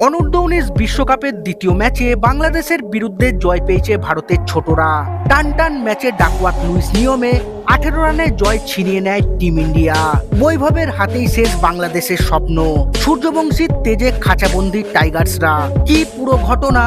অনূর্ধ্ব-19 বিশ্বকাপের দ্বিতীয় ম্যাচে বাংলাদেশের বিরুদ্ধে জয় পেয়েছে ভারতের ছোটরা। টান টান ম্যাচে ডাকওয়ার্থ লুইস নিয়মে 18 রানে জয় ছিনিয়ে নেয় টিম ইন্ডিয়া। বৈভবের হাতেই শেষ বাংলাদেশের স্বপ্ন। সূর্যবংশীর তেজে খাঁচাবন্দি টাইগার্সরা। কি পুরো ঘটনা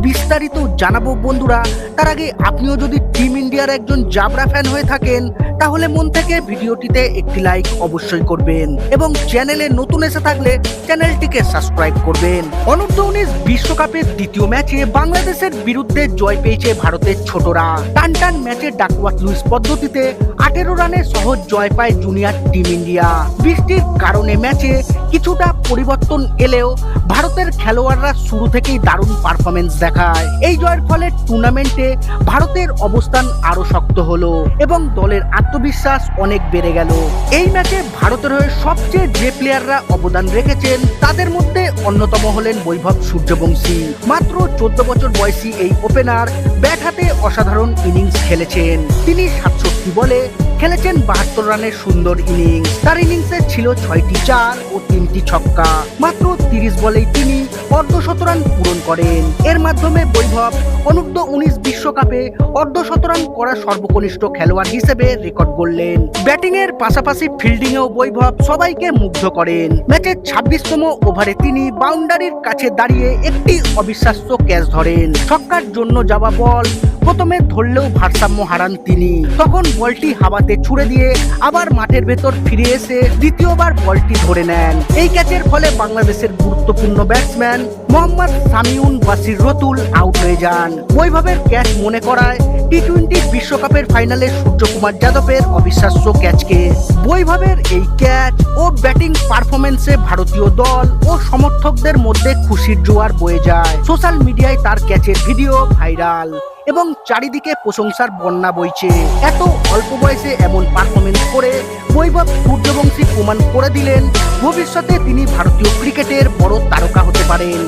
বিস্তারিত জানাবো বন্ধুরা। তার আগে আপনিও যদি টিম ইন্ডিয়ার একজন জাবরা ফ্যান হয়ে থাকেন তাহলে মন থেকে ভিডিওটিতে একটি লাইক অবশ্যই করবেন এবং চ্যানেলে নতুন এসে থাকলে চ্যানেলটিকে সাবস্ক্রাইব করবেন। অনূর্ধ্ব-19 বিশ্বকাপের দ্বিতীয় ম্যাচে বাংলাদেশের বিরুদ্ধে জয় পেয়েছে ভারতের ছোটরা। টান টান ম্যাচে ডাকওয়ার্থ লুইস পদ্ধতিতে 18 রানে সহজ জয় পায় জুনিয়র টিম ইন্ডিয়া। বৃষ্টির কারণে ম্যাচে কিছুটা পরিবর্তন এলেও ভারতের খেলোয়াড়রা শুরু থেকেই দারুণ পারফরমেন্স দেখায়। এই জয়ের ফলে টুর্নামেন্টে ভারতের অবস্থান আরো শক্ত হলো এবং দলের আত্মবিশ্বাস অনেক বেড়ে গেল। এই ম্যাচে ভারতের হয়ে সবচেয়ে যে প্লেয়াররা অবদান রেখেছেন তাদের মধ্যে অন্যতম হলেন বৈভব সূর্যবংশী। মাত্র 14 বছর বয়সী এই ওপেনার ব্যাট হাতে অসাধারণ ইনিংস খেলেছেন। তিনি 67 বলে খেলেছেন 72 রানের সুন্দর ইনিংস। তার ইনিংসে ছিল 6টি চার ও 3টি ছক্কা। মাত্র 30 বলেই তিনি অর্ধশতরান পূরণ করেন। এর মাধ্যমে বৈভব অনূর্ধ্ব-19 বিশ্বকাপে অর্ধশতরান করা সর্বকনিষ্ঠ খেলোয়াড় হিসেবে রেকর্ড গড়লেন। ব্যাটিং এর পাশাপাশি ফিল্ডিং এও বৈভব সবাইকে মুগ্ধ করেন। ম্যাচের 26তম ওভারে তিনি বাউন্ডারির কাছে দাঁড়িয়ে একটি অবিশ্বাস্য ক্যাচ ধরেন। ছক্কার জন্য যাওয়া বল প্রথমে ধরলেও ভারসাম্য হারান তিনি। তখন বলটি হাওয়াতে ছুড়ে দিয়ে আবার মাঠের ভেতর ফিরে এসে দ্বিতীয়বার বলটি ধরে নেন। এই ক্যাচের ফলে বাংলাদেশের গুরুত্বপূর্ণ ব্যাটসম্যান মোহাম্মদ সামিউন ওয়াসির রতুল আউট হয়ে যান। বৈভবের ক্যাচ মনে করায় টি-20 বিশ্বকাপের ফাইনালে সূর্যকুমার যাদবের অবিশ্বাস্য ক্যাচকে। বৈভবের এই ক্যাচ ও ব্যাটিং পারফরমেন্সে ভারতীয় দল ও সমর্থকদের মধ্যে খুশির জোয়ার বয়ে যায়। সোশ্যাল মিডিয়ায় তার ক্যাচের ভিডিও ভাইরাল এবং চারিদিকে প্রশংসার বন্যা বইছে। এত অল্প বয়সে এমন পারফরমেন্স করে বৈভব সূর্যবংশী প্রমাণ করে দিলেন ভবিষ্যতে তিনি ভারতীয় ক্রিকেটের বড় তারকা হতে পারেন।